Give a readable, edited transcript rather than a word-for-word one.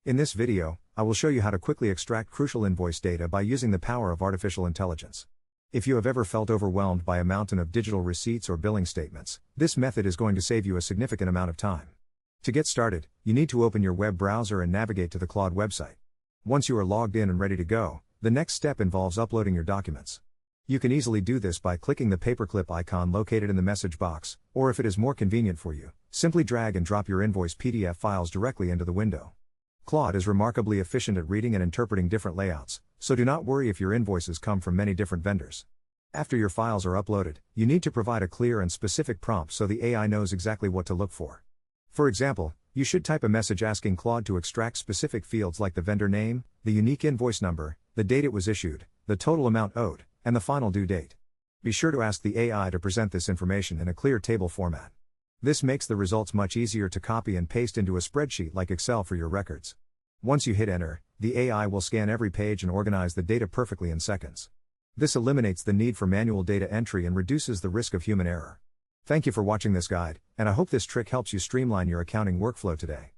In this video, I will show you how to quickly extract crucial invoice data by using the power of artificial intelligence. If you have ever felt overwhelmed by a mountain of digital receipts or billing statements, this method is going to save you a significant amount of time. To get started, you need to open your web browser and navigate to the Claude website. Once you are logged in and ready to go, the next step involves uploading your documents. You can easily do this by clicking the paperclip icon located in the message box, or if it is more convenient for you, simply drag and drop your invoice PDF files directly into the window. Claude is remarkably efficient at reading and interpreting different layouts, so do not worry if your invoices come from many different vendors. After your files are uploaded, you need to provide a clear and specific prompt so the AI knows exactly what to look for. For example, you should type a message asking Claude to extract specific fields like the vendor name, the unique invoice number, the date it was issued, the total amount owed, and the final due date. Be sure to ask the AI to present this information in a clear table format. This makes the results much easier to copy and paste into a spreadsheet like Excel for your records. Once you hit enter, the AI will scan every page and organize the data perfectly in seconds. This eliminates the need for manual data entry and reduces the risk of human error. Thank you for watching this guide, and I hope this trick helps you streamline your accounting workflow today.